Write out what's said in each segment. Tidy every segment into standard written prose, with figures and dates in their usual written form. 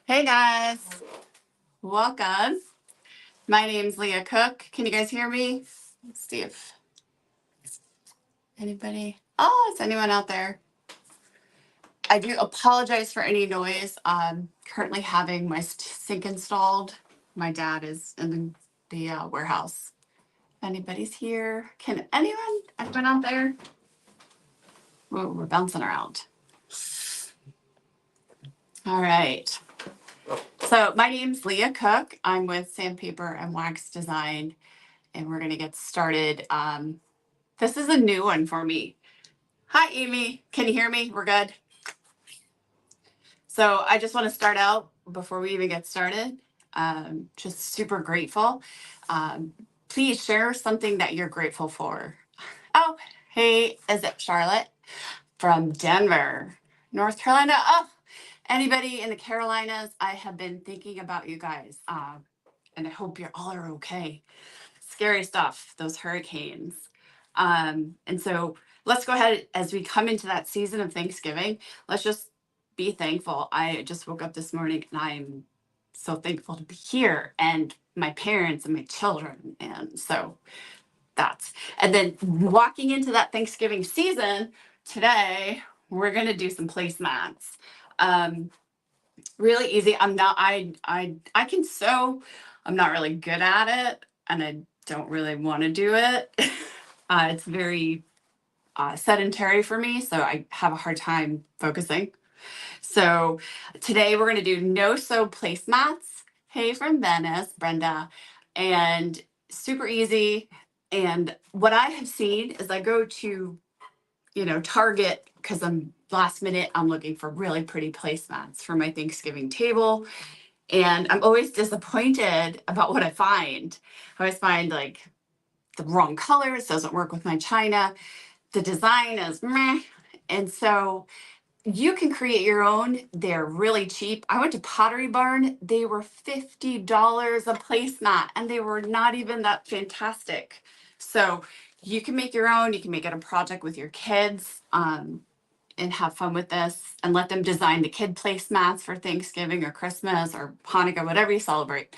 Hey guys, welcome. My name's Leah Cook. Can you guys hear me? Let's see if anybody. Oh, is anyone out there? I do apologize for any noise. I'm currently having my sink installed. My dad is in the warehouse. Anybody's here? Can anyone out there? Whoa, we're bouncing around. All right. So my name's Leah Cook. I'm with Sandpaper and Wax Design, and we're going to get started. This is a new one for me. Hi, Amy. Can you hear me? We're good. So I just want to start out before we even get started. Just super grateful. Please share something that you're grateful for. Oh, hey, is it Charlotte from Denver, North Carolina? Oh, anybody in the Carolinas? I have been thinking about you guys, and I hope you all are okay. Scary stuff, those hurricanes. And so let's go ahead as we come into that season of Thanksgiving. Let's just be thankful. I just woke up this morning and I'm so thankful to be here and my parents and my children. And so and then walking into that Thanksgiving season today, we're going to do some placemats. Really easy. I can sew. I'm not really good at it and I don't really want to do it. It's very sedentary for me, so I have a hard time focusing. So today we're going to do no sew placemats. Hey from Venice, Brenda, and super easy. And what I have seen is I go to Target because I'm last minute. I'm looking for really pretty placemats for my Thanksgiving table. And I'm always disappointed about what I find. I always find like the wrong colors, doesn't work with my china. The design is meh. And so you can create your own. They're really cheap. I went to Pottery Barn. They were $50 a placemat and they were not even that fantastic. So you can make your own. You can make it a project with your kids. And have fun with this and let them design the kid placemats for Thanksgiving or Christmas or Hanukkah, whatever you celebrate.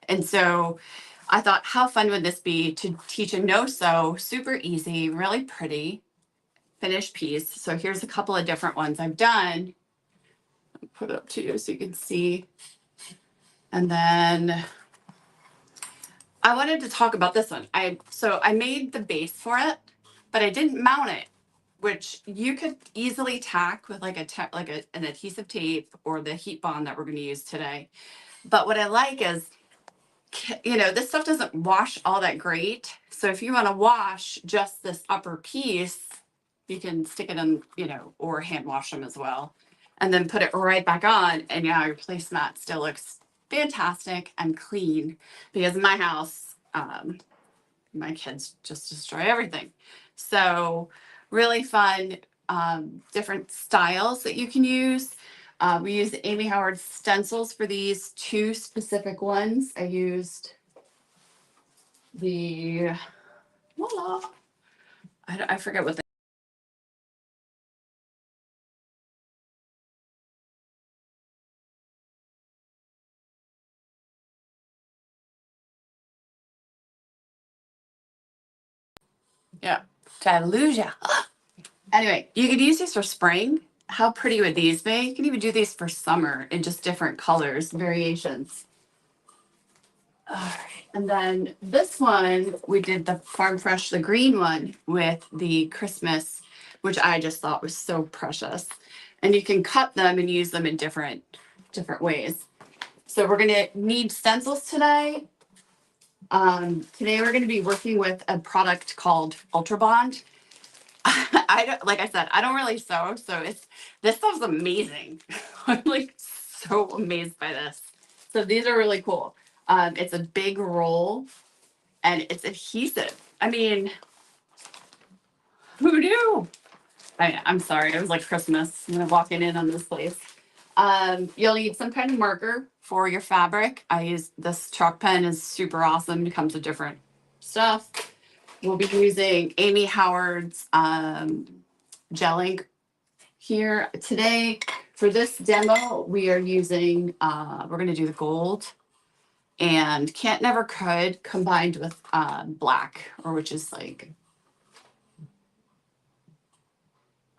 And so I thought, how fun would this be to teach a no-sew, super easy, really pretty finished piece. So here's a couple of different ones I've done. I'll put it up to you so you can see. And then I wanted to talk about this one. I made the base for it, but I didn't mount it, which you could easily tack with like an adhesive tape or the heat bond that we're going to use today. But what I like is, this stuff doesn't wash all that great. So if you want to wash just this upper piece, you can stick it in, or hand wash them as well. And then put it right back on. And your placemat still looks fantastic and clean because in my house, my kids just destroy everything. So really fun, different styles that you can use. We use Amy Howard stencils for these two specific ones. I used the, voila, I forget what yeah, Fallujah. Anyway, you could use these for spring. How pretty would these be? You can even do these for summer in just different colors, variations. All right. And then this one, we did the Farm Fresh, the green one with the Christmas, which I just thought was so precious. And you can cut them and use them in different ways. So we're gonna need stencils today. Today we're gonna be working with a product called Ultra Bond. I don't, like I said, I don't really sew, so this stuff's amazing. I'm like so amazed by this. So these are really cool. It's a big roll and it's adhesive. I mean, who knew? I'm sorry, it was like Christmas. I'm walking in on this place. You'll need some kind of marker for your fabric. I use this chalk pen is super awesome. It comes with different stuff. We'll be using Amy Howard's gel ink here today. For this demo, we are using, we're going to do the gold and can't never could combined with black, or which is like,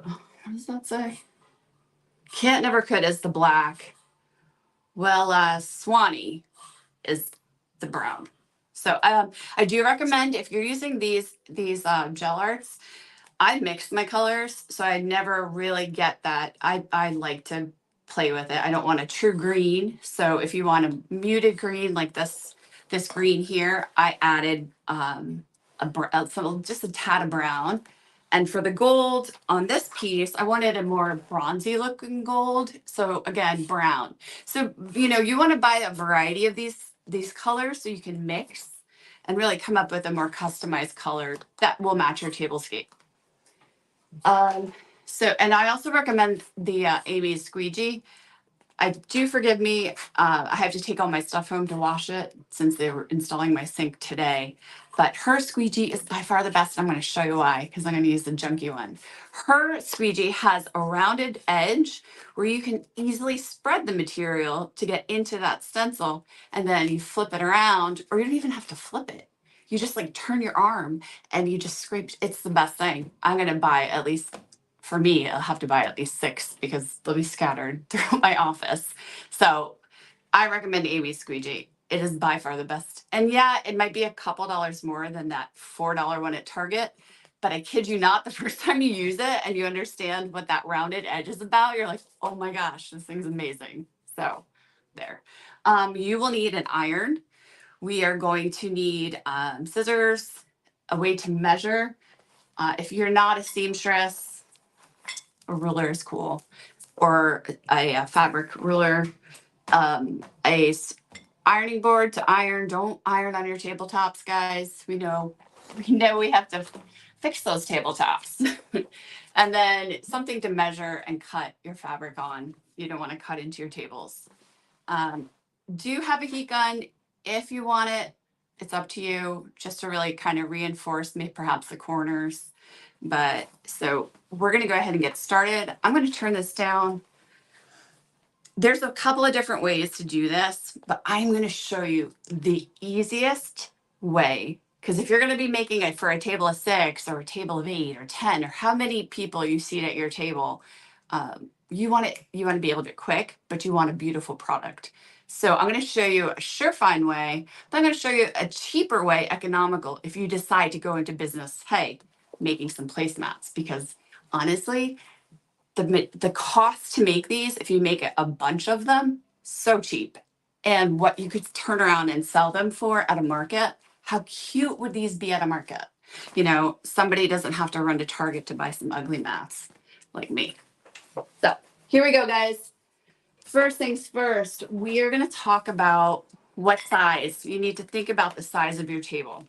what does that say? Can't never could is the black. Well, Swanee is the brown. So I do recommend if you're using these gel arts, I mix my colors, so I never really get that. I like to play with it. I don't want a true green. So if you want a muted green like this green here, I added just a tad of brown. And for the gold on this piece, I wanted a more bronzy looking gold. So again, brown. So you want to buy a variety of these colors so you can mix and really come up with a more customized color that will match your tablescape. And I also recommend the Amy's squeegee. I do forgive me. I have to take all my stuff home to wash it since they were installing my sink today. But her squeegee is by far the best. I'm going to show you why, because I'm going to use the junky one. Her squeegee has a rounded edge where you can easily spread the material to get into that stencil, and then you flip it around, or you don't even have to flip it. You just like turn your arm and you just scrape. It's the best thing. I'm going to buy at least, for me, I'll have to buy at least 6 because they'll be scattered through my office. So I recommend Amy's squeegee. It is by far the best. And yeah, it might be a couple dollars more than that $4 one at Target. But I kid you not, the first time you use it and you understand what that rounded edge is about, you're like, oh my gosh, this thing's amazing. So there. You will need an iron. We are going to need scissors, a way to measure. If you're not a seamstress, a ruler is cool, or a fabric ruler, a ironing board to iron. Don't iron on your tabletops, guys. We know we have to fix those tabletops. And then something to measure and cut your fabric on. You don't want to cut into your tables. Do have a heat gun if you want it. It's up to you, just to really kind of reinforce maybe perhaps the corners. But so we're going to go ahead and get started. I'm going to turn this down. There's a couple of different ways to do this, but I'm going to show you the easiest way. Because if you're going to be making it for a table of 6 or a table of 8 or 10, or how many people you seat at your table, you want to be able to do it quick, but you want a beautiful product. So I'm going to show you a surefire way, but I'm going to show you a cheaper way, economical, if you decide to go into business, hey, making some placemats. Because honestly, the cost to make these, if you make a bunch of them, so cheap. And what you could turn around and sell them for at a market, how cute would these be at a market? Somebody doesn't have to run to Target to buy some ugly mats like me. So here we go, guys. First things first, we are going to talk about what size. You need to think about the size of your table.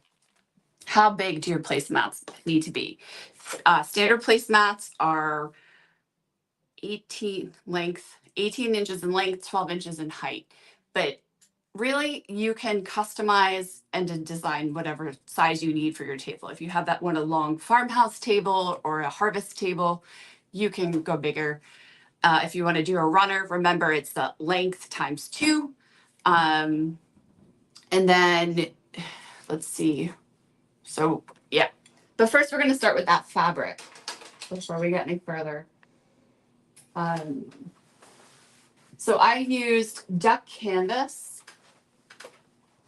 How big do your placemats need to be? Standard placemats are 18 inches in length, 12 inches in height. But really, you can customize and design whatever size you need for your table. If you have that one, a long farmhouse table or a harvest table, you can go bigger. If you want to do a runner, remember it's the length times 2. And then let's see. So yeah, but first we're going to start with that fabric before we get any further. So I used duck canvas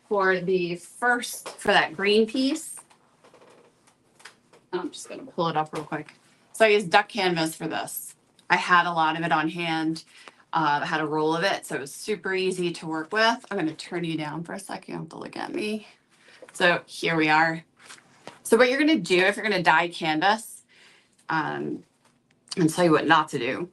for that green piece. I'm just going to pull it up real quick. So I used duck canvas for this. I had a lot of it on hand. I had a roll of it, so it was super easy to work with. I'm going to turn you down for a second. You don't have to look at me. So here we are. So what you're going to do if you're going to dye canvas, and tell you what not to do.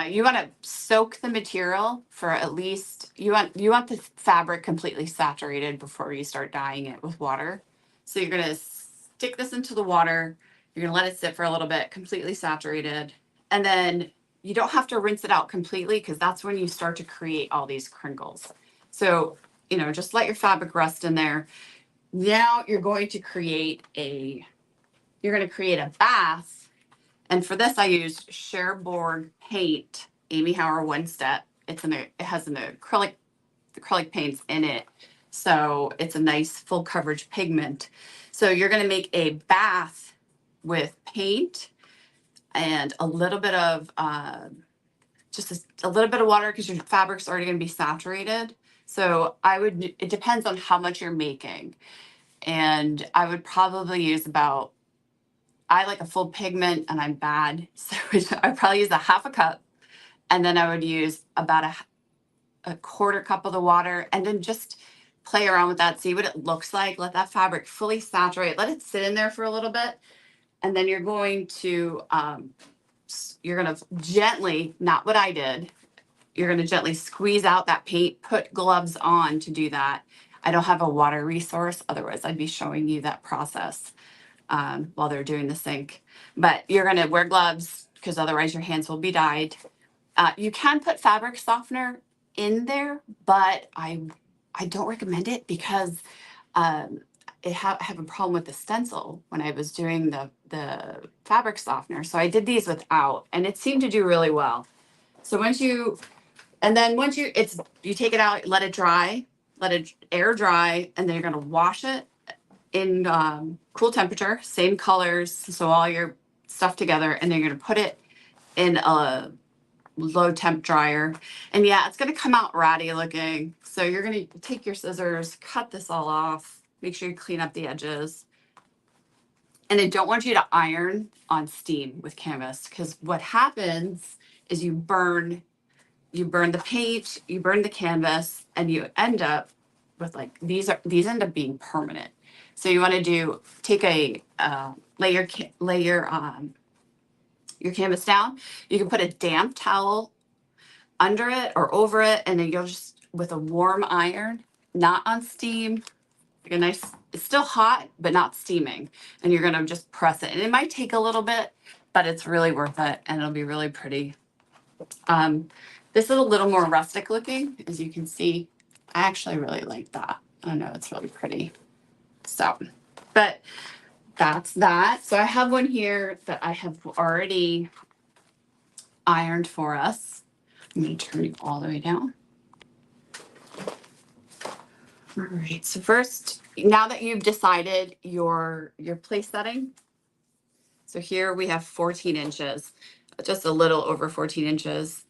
You want to soak the material for at least, you want the fabric completely saturated before you start dyeing it with water. So you're going to stick this into the water. You're going to let it sit for a little bit, completely saturated. And then you don't have to rinse it out completely, because that's when you start to create all these crinkles. So, just let your fabric rest in there. Now you're going to create a bath. And for this, I used Cherbourg paint Amy Hauer One Step. It has an acrylic paints in it. So it's a nice full coverage pigment. So you're going to make a bath with paint and a little bit of just a little bit of water because your fabric's already going to be saturated. So it depends on how much you're making. And I would probably use I like a full pigment and I'm bad. So I'd probably use a half a cup. And then I would use about a quarter cup of the water and then just play around with that, see what it looks like. Let that fabric fully saturate, let it sit in there for a little bit. And then you're going to gently, not what I did, you're going to gently squeeze out that paint, put gloves on to do that. I don't have a water resource. Otherwise, I'd be showing you that process while they're doing the sink. But you're going to wear gloves because otherwise your hands will be dyed. You can put fabric softener in there, but I don't recommend it because I have a problem with the stencil when I was doing the fabric softener. So I did these without, and it seemed to do really well. So once you take it out, let it dry, let it air dry, and then you're going to wash it in cool temperature, same colors, so all your stuff together, and then you're going to put it in a low temp dryer. And yeah, it's going to come out ratty looking. So you're going to take your scissors, cut this all off, make sure you clean up the edges. And I don't want you to iron on steam with canvas because what happens is you burn the paint, you burn the canvas, and you end up with these end up being permanent. So you want to take a lay your canvas down. You can put a damp towel under it or over it, and then you'll just, with a warm iron, not on steam, it's still hot, but not steaming. And you're gonna just press it. And it might take a little bit, but it's really worth it, and it'll be really pretty. This is a little more rustic looking, as you can see. I actually really like that. I know it's really pretty. So, but that's that. So I have one here that I have already ironed for us. I'm going to turn it all the way down. All right. So first, now that you've decided your place setting, so here we have 14 inches, just a little over 14 inches.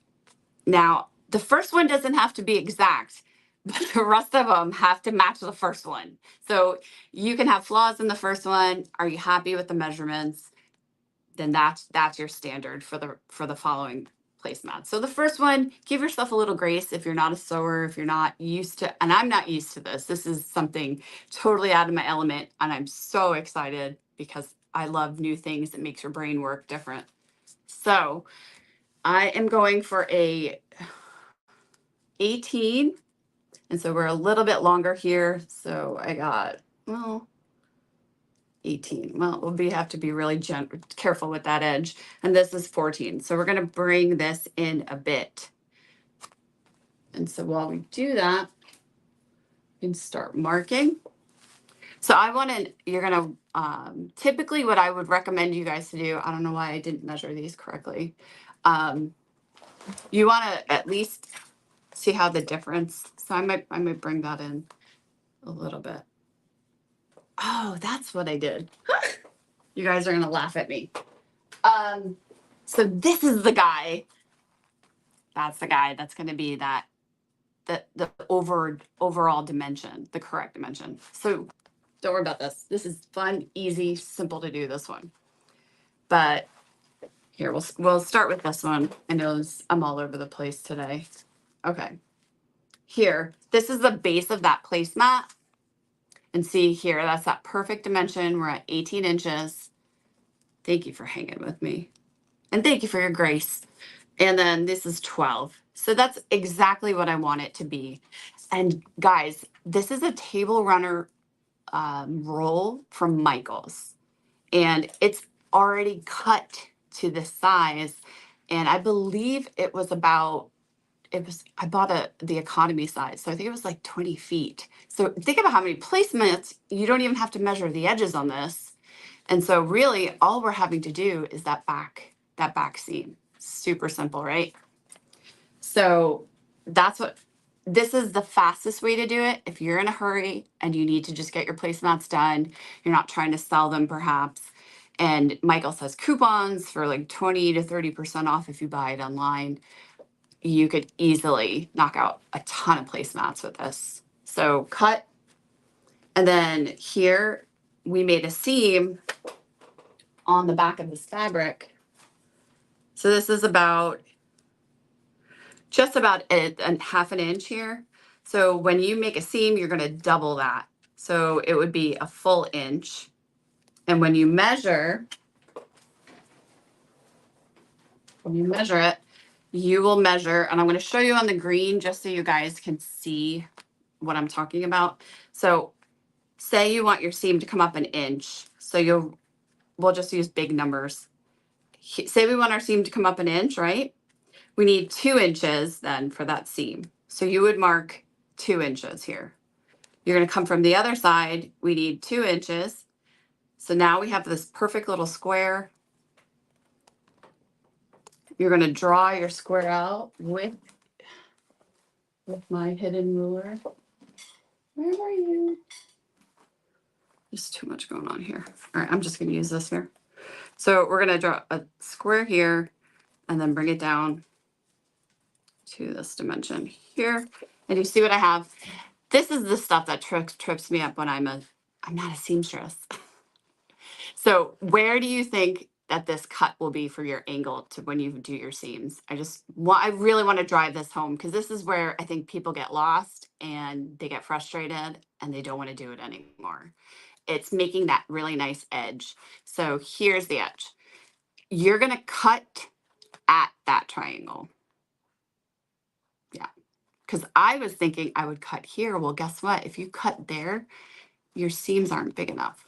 Now, the first one doesn't have to be exact, but the rest of them have to match the first one. So you can have flaws in the first one. Are you happy with the measurements? Then that's your standard for the following placemats. So the first one, give yourself a little grace if you're not a sewer, if you're not used to, and I'm not used to this. This is something totally out of my element, and I'm so excited because I love new things that makes your brain work different. So I am going for a 18, and so we're a little bit longer here. So I got, 18. Well, we'll have to be really careful with that edge. And this is 14. So we're going to bring this in a bit. And so while we do that, you can start marking. So you're going to, typically what I would recommend you guys to do, I don't know why I didn't measure these correctly. You want to at least see how the difference. So I might bring that in a little bit. Oh, that's what I did. You guys are going to laugh at me. So this is the guy. That's the guy that's going to be the overall dimension, the correct dimension. So don't worry about this. This is fun, easy, simple to do this one. But here, we'll start with this one. I know I'm all over the place today. Okay. Here, this is the base of that placemat. And see here, that's that perfect dimension. We're at 18 inches. Thank you for hanging with me. And thank you for your grace. And then this is 12. So that's exactly what I want it to be. And guys, this is a table runner roll from Michaels. And it's already cut to this size. And I believe I bought the economy size. So I think it was like 20 feet. So think about how many placemats, you don't even have to measure the edges on this. And so really all we're having to do is that back seam. Super simple, right? So this is the fastest way to do it. If you're in a hurry and you need to just get your placemats done, you're not trying to sell them perhaps. And Michael says coupons for like 20 to 30% off if you buy it online. You could easily knock out a ton of placemats with this. So cut, and then here we made a seam on the back of this fabric. So this is just about a half an inch here. So when you make a seam, you're going to double that. So it would be a full inch. And when you measure it, you will measure, and I'm going to show you on the green just so you guys can see what I'm talking about. So say you want your seam to come up an inch. So we'll just use big numbers. Say we want our seam to come up an inch, right? We need 2 inches then for that seam. So you would mark 2 inches here. You're going to come from the other side. We need 2 inches. So now we have this perfect little square. You're going to draw your square out with my hidden ruler. Where are you? There's too much going on here. All right, I'm just going to use this here. So we're going to draw a square here and then bring it down to this dimension here. And you see what I have? This is the stuff that trips me up when I'm not a seamstress. So where do you think that this cut will be for your angle to when you do your seams? I really want to drive this home because this is where I think people get lost and they get frustrated and they don't want to do it anymore. It's making that really nice edge. So here's the edge. You're going to cut at that triangle. Yeah. Because I was thinking I would cut here. Well, guess what? If you cut there, your seams aren't big enough.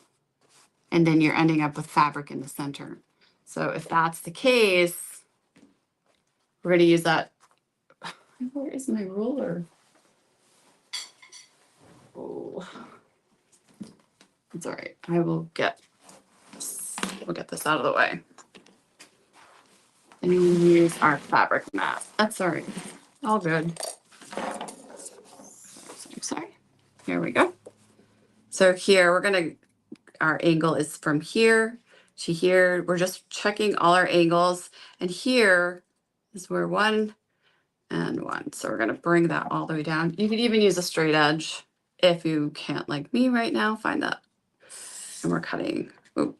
And then you're ending up with fabric in the center. So if that's the case, we're going to use that. Where is my ruler? Oh, it's all right. We'll get this out of the way. And you use our fabric mat. That's all right. All good. Sorry. Here we go. So here our angle is from here to here. We're just checking all our angles. And here is where 1 and 1. So we're going to bring that all the way down. You could even use a straight edge if you can't, like me right now, find that. And we're cutting. Oh,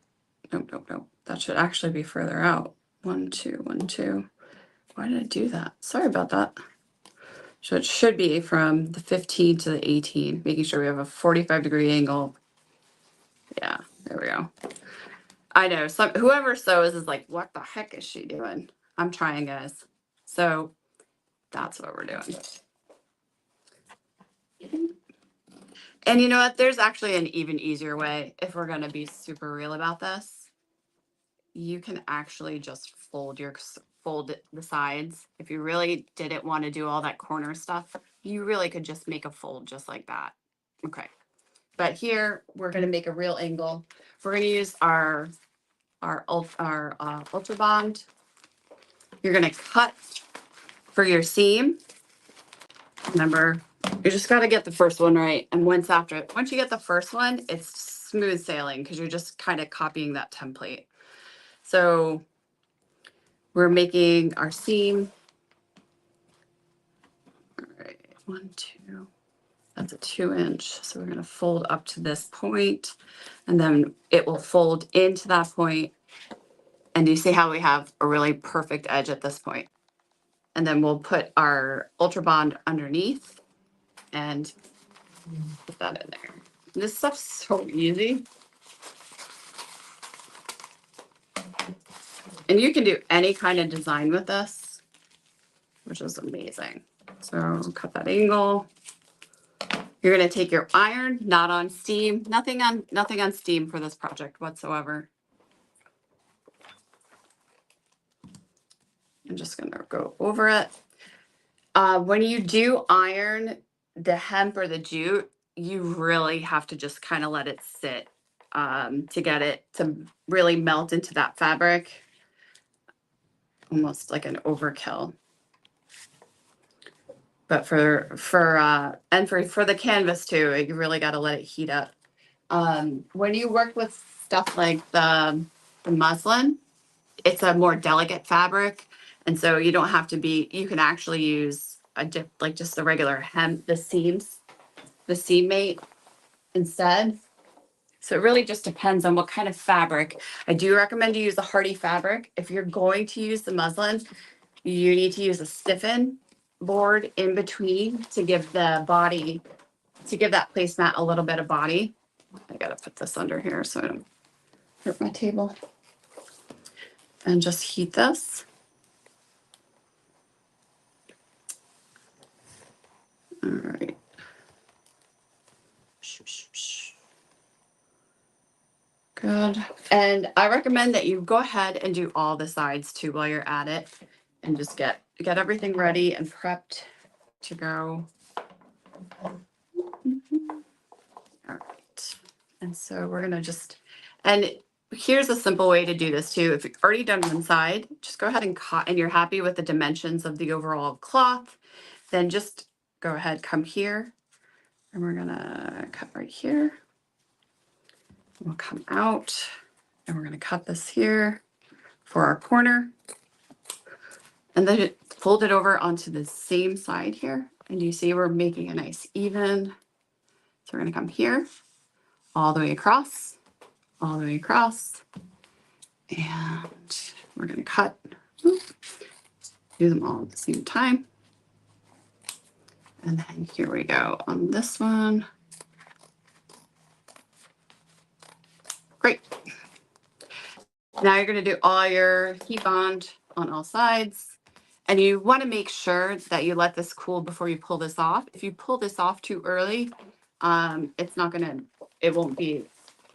no. That should actually be further out. 1, 2, 1, 2. Why did I do that? Sorry about that. So it should be from the 15 to the 18, making sure we have a 45-degree angle. Yeah, there we go. I know whoever sews is like, what the heck is she doing? I'm trying, guys. So that's what we're doing. And you know what? There's actually an even easier way if we're going to be super real about this. You can actually just fold the sides. If you really didn't want to do all that corner stuff, you really could just make a fold just like that. Okay. But here we're going to make a real angle. We're going to use our Ultra Bond. You're going to cut for your seam. Remember, you just got to get the first one right. And once you get the first one, it's smooth sailing because you're just kind of copying that template. So we're making our seam. All right, 1, 2. That's a 2-inch. So we're going to fold up to this point, and then it will fold into that point. And you see how we have a really perfect edge at this point. And then we'll put our Ultra Bond underneath and put that in there. This stuff's so easy. And you can do any kind of design with this, which is amazing. So cut that angle. You're going to take your iron, not on steam, nothing on steam for this project whatsoever. I'm just going to go over it. When you do iron the hemp or the jute, you really have to just kind of let it sit to get it to really melt into that fabric. Almost like an overkill. But for the canvas too, you really got to let it heat up. When you work with stuff like the muslin, it's a more delicate fabric, and so you don't have to be. You can actually use a dip, like just the regular hem, the seams, the seam mate instead. So it really just depends on what kind of fabric. I do recommend you use a hardy fabric. If you're going to use the muslin, you need to use a stiffen board in between to give the body, to give that placemat a little bit of body. I gotta put this under here so I don't hurt my table. And just heat this. All right. Good. And I recommend that you go ahead and do all the sides too while you're at it, and just get everything ready and prepped to go. All right. And so we're gonna just, and here's a simple way to do this too. If you've already done one side, just go ahead and cut, and you're happy with the dimensions of the overall cloth, then just go ahead, come here, and we're gonna cut right here. We'll come out, and we're gonna cut this here for our corner. And then fold it over onto the same side here. And you see we're making a nice even. So we're gonna come here, all the way across, all the way across. And we're gonna cut, do them all at the same time. And then here we go on this one. Great. Now you're going to do all your heat bond on all sides. And you want to make sure that you let this cool before you pull this off. If you pull this off too early, it's not going to, it won't be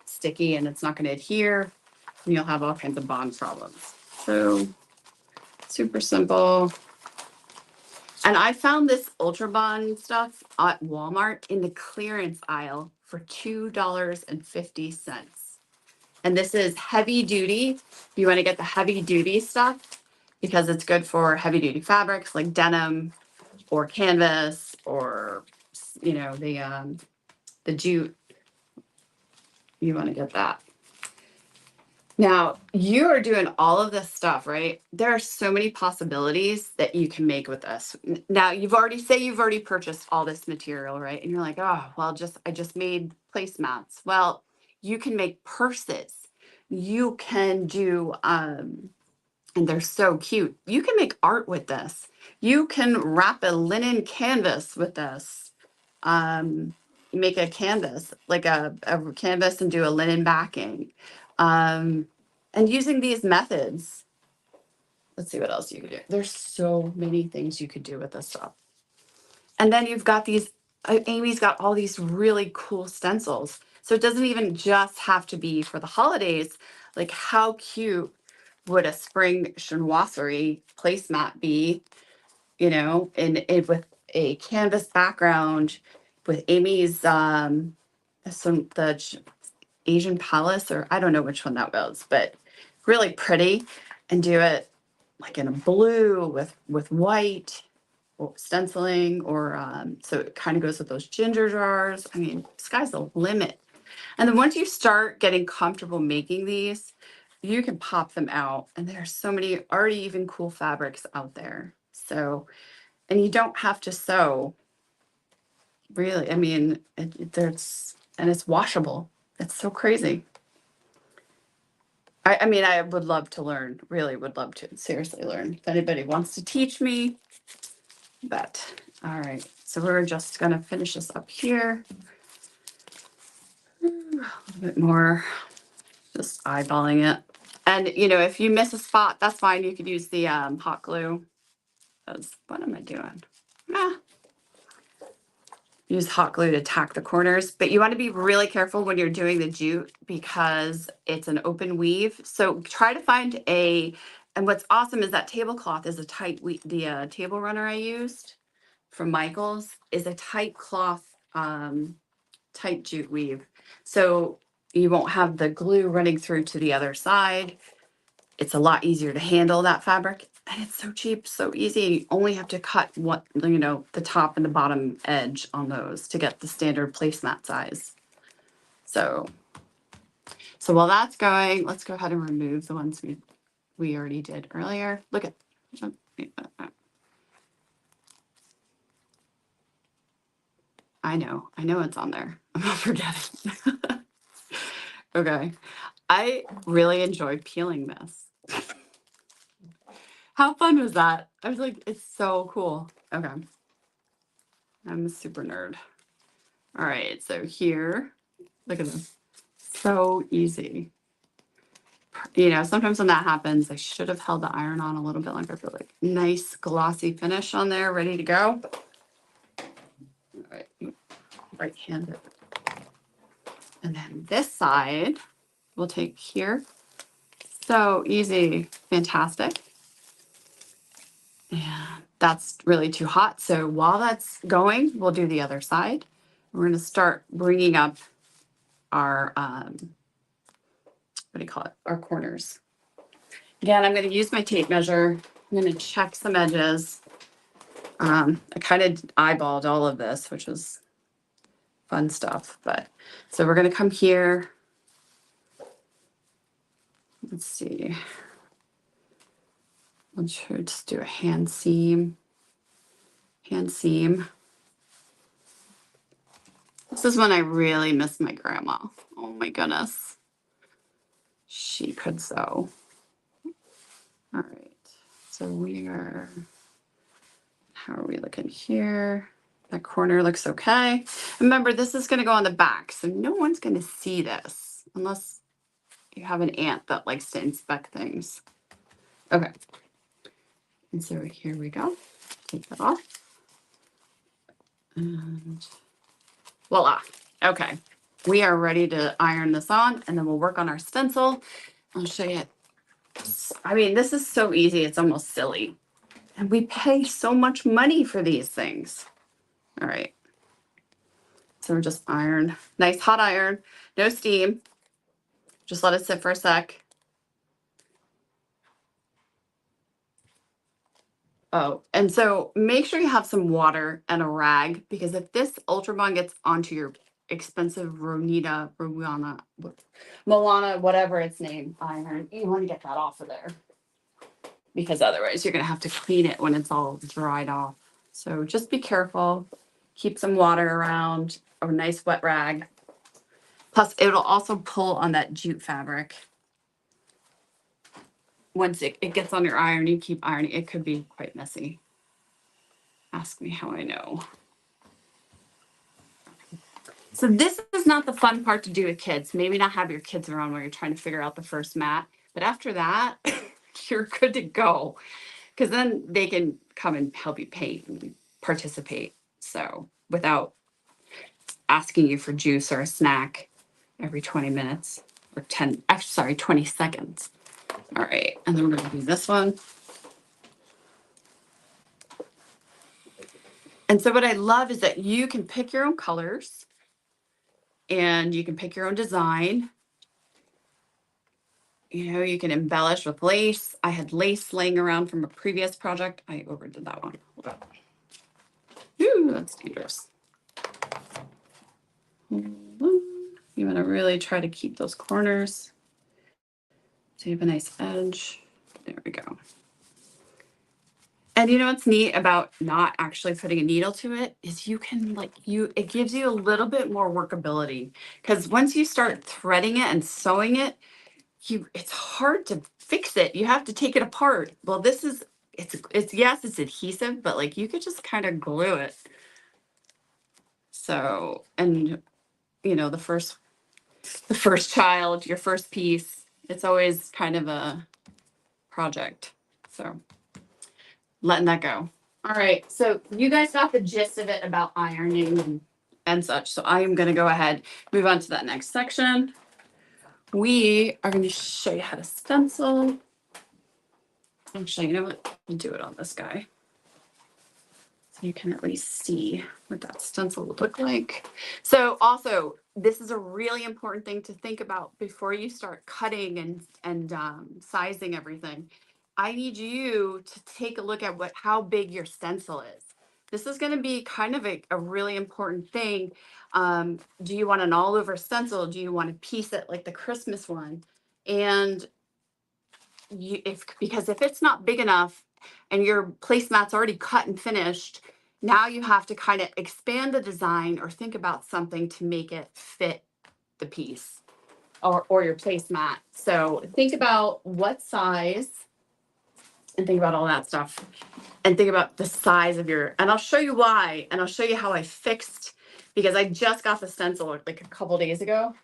sticky and it's not going to adhere. And you'll have all kinds of bond problems. So super simple. And I found this Ultra Bond stuff at Walmart in the clearance aisle for $2.50. And this is heavy duty. You want to get the heavy duty stuff because it's good for heavy duty fabrics like denim or canvas or, you know, the jute. You want to get that. Now, you are doing all of this stuff, right? There are so many possibilities that you can make with this. Now, you've already purchased all this material, right? And you're like, oh, well, I just made placemats. Well, you can make purses. You can do, and they're so cute. You can make art with this. You can wrap a linen canvas with this. Make a canvas, like a canvas, and do a linen backing. And using these methods, let's see what else you could do. There's so many things you could do with this stuff. And then you've got these, Amy's got all these really cool stencils. So it doesn't even just have to be for the holidays. Like how cute would a spring chinoiserie placemat be, you know, with a canvas background with Amy's, the Asian Palace, or I don't know which one that was, but really pretty, and do it like in a blue with white or stenciling, or so it kind of goes with those ginger jars. I mean, sky's the limit. And then once you start getting comfortable making these, you can pop them out, and there are so many already even cool fabrics out there. So, and you don't have to sew. Really, I mean, it's washable. It's so crazy. I mean, I would love to learn, really would love to seriously learn if anybody wants to teach me. But, all right, so we're just going to finish this up here. A little bit more, just eyeballing it. And, you know, if you miss a spot, that's fine. You could use the hot glue. What am I doing? Use hot glue to tack the corners, but you want to be really careful when you're doing the jute because it's an open weave. So try to find and what's awesome is that tablecloth is a tight weave. The table runner I used from Michael's is a tight cloth, tight jute weave. So you won't have the glue running through to the other side. It's a lot easier to handle that fabric. And it's so cheap, so easy. You only have to cut what, you know, the top and the bottom edge on those to get the standard placemat size. So while that's going, let's go ahead and remove the ones we already did earlier. Look at, I know it's on there. I'm not forgetting. Okay. I really enjoyed peeling this. How fun was that? I was like, it's so cool. Okay. I'm a super nerd. All right, so here, look at this. So easy. You know, sometimes when that happens, I should have held the iron on a little bit longer, but like nice glossy finish on there, ready to go. All right, right-handed. And then this side we'll take here. So easy, fantastic. And that's really too hot. So while that's going, we'll do the other side. We're going to start bringing up our, what do you call it? Our corners. Again, I'm going to use my tape measure. I'm going to check some edges. I kind of eyeballed all of this, which was fun stuff. But so we're going to come here. Let's see. Let's just do a hand seam. Hand seam. This is when I really miss my grandma. Oh my goodness. She could sew. All right. So how are we looking here? That corner looks okay. Remember, this is going to go on the back, so no one's going to see this unless you have an aunt that likes to inspect things. Okay. And so here we go. Take that off. And voila. Okay. We are ready to iron this on, and then we'll work on our stencil. I'll show you. I mean, this is so easy. It's almost silly. And we pay so much money for these things. All right. So we're just iron. Nice hot iron. No steam. Just let it sit for a sec. Oh, and so make sure you have some water and a rag, because if this Ultra Bond gets onto your expensive Milana, whatever its name, iron, you want to get that off of there, because otherwise you're going to have to clean it when it's all dried off. So just be careful. Keep some water around, or a nice wet rag. Plus, it'll also pull on that jute fabric. Once it gets on your iron, you keep ironing. It could be quite messy. Ask me how I know. So this is not the fun part to do with kids. Maybe not have your kids around while you're trying to figure out the first mat. But after that, you're good to go. Because then they can come and help you paint and participate. So without asking you for juice or a snack every 20 minutes or 20 seconds. All right. And then we're going to do this one. And so what I love is that you can pick your own colors and you can pick your own design. You know, you can embellish with lace. I had lace laying around from a previous project. I overdid that one. Ooh, that's dangerous. You want to really try to keep those corners so you have a nice edge. There we go. And you know what's neat about not actually putting a needle to it is you can it gives you a little bit more workability, because once you start threading it and sewing it, it's hard to fix it. You have to take it apart. Well, this is, it's yes, it's adhesive, but like you could just kind of glue it. So, and you know, the first child, your first piece, it's always kind of a project. So letting that go. All right, so you guys got the gist of it about ironing and such. So I am going to go ahead, move on to that next section. We are going to show you how to stencil. Actually, you know what? We'll do it on this guy, so you can at least see what that stencil would look like. So also, this is a really important thing to think about before you start cutting and sizing everything. I need you to take a look at how big your stencil is. This is going to be kind of a really important thing. Do you want an all over stencil? Do you want to piece it like the Christmas one? And because if it's not big enough and your placemat's already cut and finished, now you have to kind of expand the design or think about something to make it fit the piece or your placemat. So think about what size and think about all that stuff and think about the size of your, and I'll show you why, and I'll show you how I fixed, because I just got the stencil like a couple days ago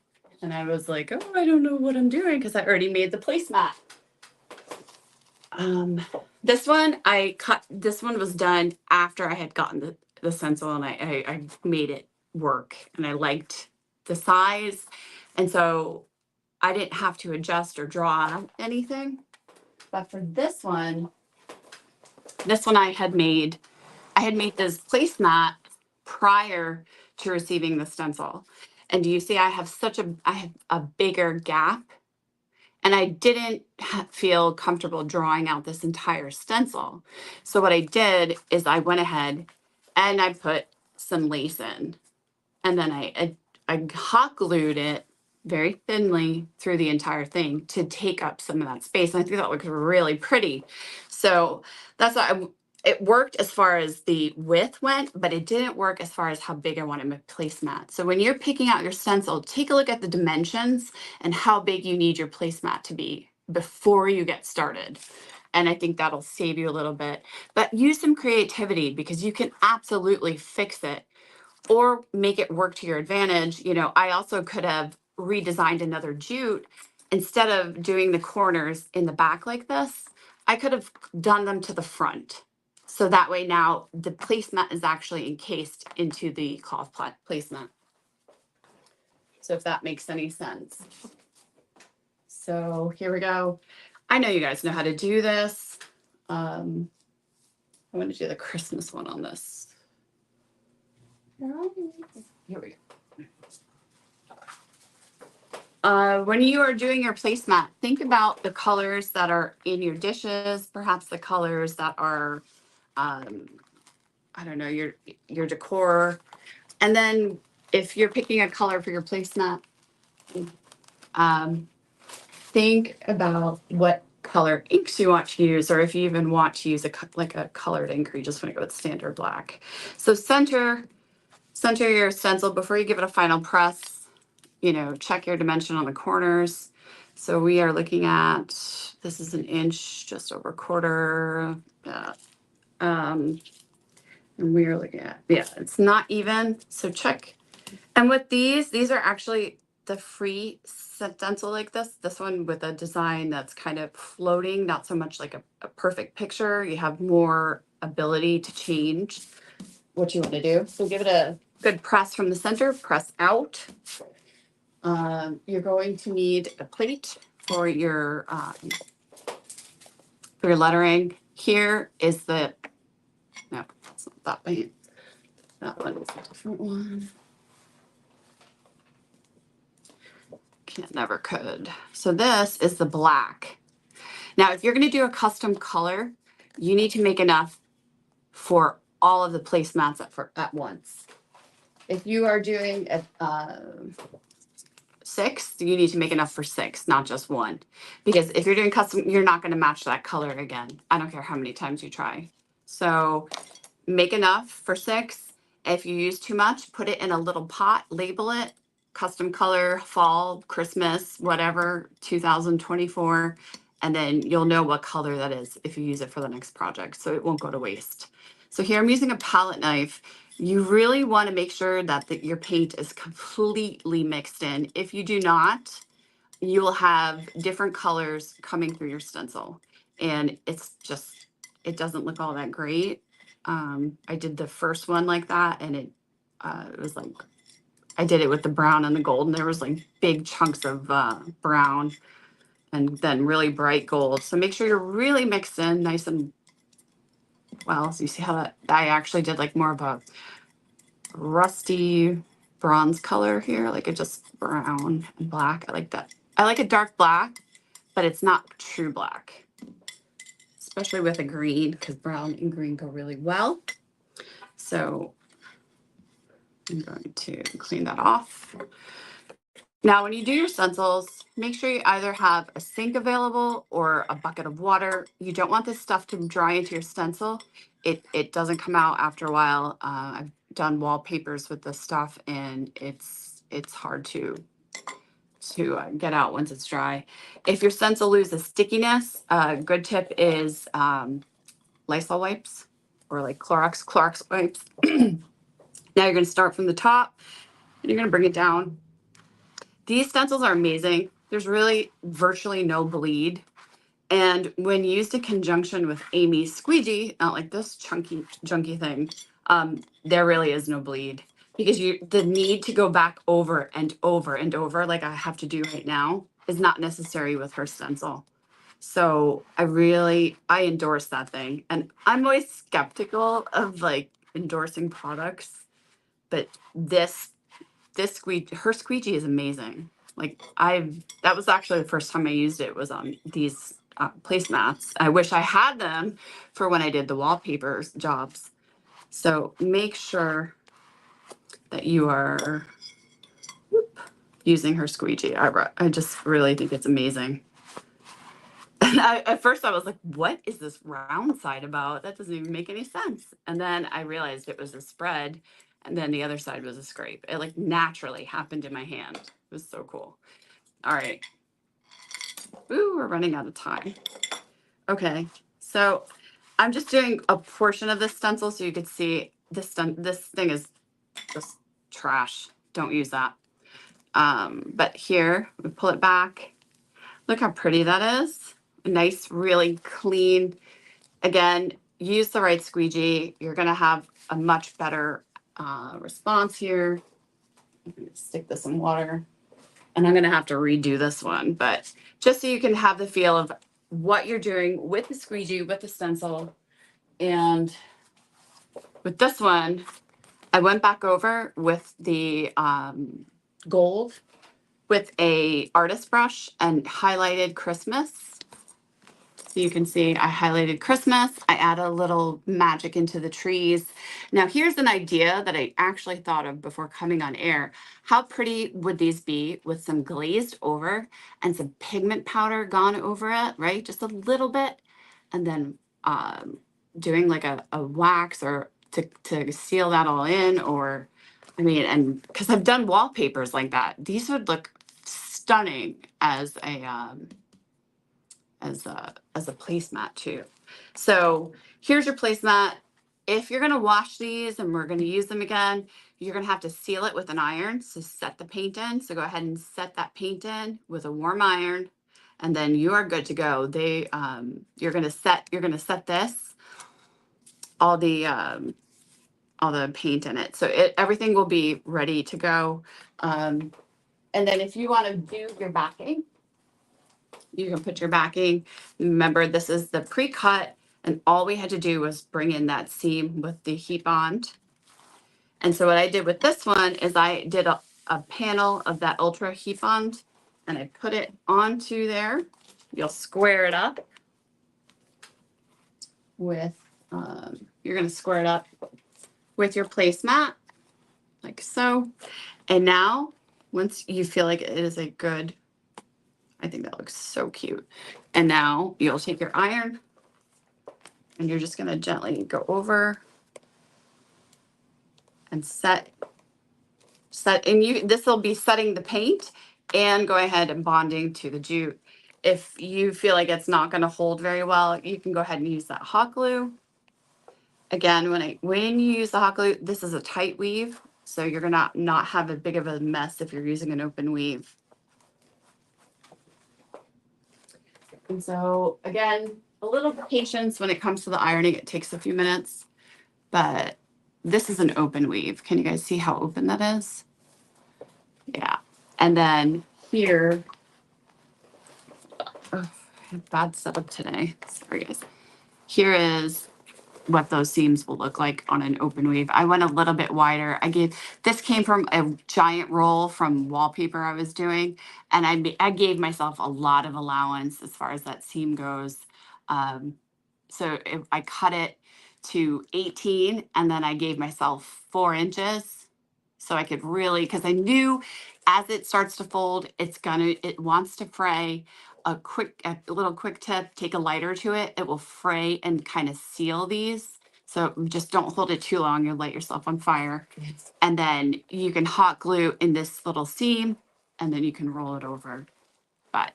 and I was like, oh, I don't know what I'm doing because I already made the placemat. This one this one was done after I had gotten the stencil, and I made it work and I liked the size. And so I didn't have to adjust or draw anything. But for this one I had made this placemat prior to receiving the stencil. And do you see I have a bigger gap, and I didn't feel comfortable drawing out this entire stencil. So what I did is I went ahead and I put some lace in, and then I hot glued it very thinly through the entire thing to take up some of that space. And I think that looked really pretty. So that's why it worked as far as the width went, but it didn't work as far as how big I wanted my placemat. So when you're picking out your stencil, take a look at the dimensions and how big you need your placemat to be before you get started. And I think that'll save you a little bit. But use some creativity, because you can absolutely fix it or make it work to your advantage. You know, I also could have redesigned another jute. Instead of doing the corners in the back like this, I could have done them to the front. So that way now the placemat is actually encased into the cloth placemat. So if that makes any sense. So here we go. I know you guys know how to do this. I'm going to do the Christmas one on this. Here we go. When you are doing your placemat, think about the colors that are in your dishes, perhaps the colors that are, I don't know, your decor. And then if you're picking a color for your placemat, think about what color inks you want to use, or if you even want to use a colored ink, or you just want to go with standard black. So center your stencil before you give it a final press. You know, check your dimension on the corners. So we are looking at, this is 1 inch, just over a quarter. And we are looking at, yeah, it's not even. So check. And with these are actually the free stencil like this. This one with a design that's kind of floating, not so much like a perfect picture. You have more ability to change what you want to do. So give it a good press from the center, press out. You're going to need a plate for your lettering. Here is no, that's not that one. That one is a different one. Never could. So this is the black. Now, if you're going to do a custom color, you need to make enough for all of the placemats at once. If you are doing a 6, you need to make enough for 6, not just 1. Because if you're doing custom, you're not going to match that color again. I don't care how many times you try. So make enough for 6. If you use too much, put it in a little pot, label it, custom color, fall, Christmas, whatever, 2024. And then you'll know what color that is if you use it for the next project. So it won't go to waste. So here I'm using a palette knife. You really want to make sure that your paint is completely mixed in. If you do not, you will have different colors coming through your stencil. And it doesn't look all that great. I did the first one like that, and it was like, I did it with the brown and the gold, and there was like big chunks of brown and then really bright gold. So make sure you're really mixed in nice and well. So you see how I actually did like more of a rusty bronze color here, like it just brown and black. I like that. I like a dark black, but it's not true black. especially with a green, because brown and green go really well. So I'm going to clean that off. Now, when you do your stencils, make sure you either have a sink available or a bucket of water. You don't want this stuff to dry into your stencil. It doesn't come out after a while. I've done wallpapers with this stuff, and it's hard to get out once it's dry. If your stencil loses stickiness, a good tip is Lysol wipes or like Clorox wipes. Now you're going to start from the top and you're going to bring it down. These stencils are amazing. There's really virtually no bleed. And when used in conjunction with Amy's squeegee, not like this junky thing, there really is no bleed, because the need to go back over and over and over, like I have to do right now, is not necessary with her stencil. So I endorse that thing. And I'm always skeptical of like endorsing products, but her squeegee is amazing. Like that was actually the first time I used it, was on these placemats. I wish I had them for when I did the wallpapers jobs. So make sure that you are using her squeegee. I just really think it's amazing. And at first I was like, what is this round side about? That doesn't even make any sense. And then I realized it was a spread, and then the other side was a scrape. It like naturally happened in my hand. It was so cool. All right. Ooh, we're running out of time. Okay, so I'm just doing a portion of this stencil so you could see this thing is just trash. Don't use that. But here, we pull it back. Look how pretty that is. Nice, really clean. Again, use the right squeegee. You're gonna have a much better response here. I'm gonna stick this in water. And I'm going to have to redo this one, but just so you can have the feel of what you're doing with the squeegee, with the stencil. And with this one, I went back over with the gold with a artist brush and highlighted Christmas. So you can see I highlighted Christmas. I added a little magic into the trees. Now here's an idea that I actually thought of before coming on air. How pretty would these be with some glazed over and some pigment powder gone over it, right? Just a little bit. And then doing like a wax or to seal that all in, or, I mean, and because I've done wallpapers like that, these would look stunning as a placemat too. So here's your placemat. If you're gonna wash these and we're gonna use them again, you're gonna have to seal it with an iron. So set the paint in. So go ahead and set that paint in with a warm iron, and then you are good to go. You're gonna set this all the paint in it. So everything will be ready to go. And then if you want to do your backing, you can put your backing. Remember, this is the pre-cut, and all we had to do was bring in that seam with the heat bond. And so what I did with this one is I did a panel of that ultra heat bond, and I put it onto there. You'll square it up with, you're going to square it up with your placemat, like so. And now, once you feel like it is a good, I think that looks so cute. And now you'll take your iron and you're just going to gently go over and set, and this will be setting the paint and go ahead and bonding to the jute. If you feel like it's not going to hold very well, you can go ahead and use that hot glue. Again, when you use the hot glue, this is a tight weave, so you're gonna not have a big of a mess if you're using an open weave. And so again, a little patience when it comes to the ironing. It takes a few minutes, but this is an open weave. Can you guys see how open that is? Yeah. And then here, oh, I have bad setup today. Sorry, guys. Here is what those seams will look like on an open weave. I went a little bit wider. This came from a giant roll from wallpaper I was doing, and I gave myself a lot of allowance as far as that seam goes. So I cut it to 18 and then I gave myself 4 inches so I could really, because I knew as it starts to fold, it wants to fray. A little quick tip, take a lighter to it. It will fray and kind of seal these. So just don't hold it too long. You'll light yourself on fire. And then you can hot glue in this little seam and then you can roll it over. But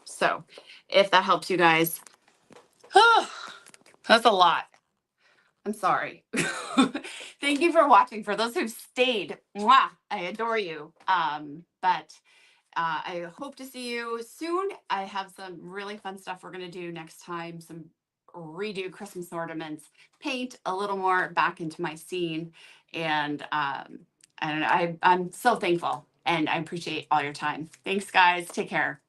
so if that helps you guys, that's a lot. I'm sorry. Thank you for watching. For those who've stayed, mwah, I adore you. But I hope to see you soon. I have some really fun stuff we're going to do next time. Some redo Christmas ornaments, paint a little more back into my scene. And I'm so thankful and I appreciate all your time. Thanks, guys. Take care.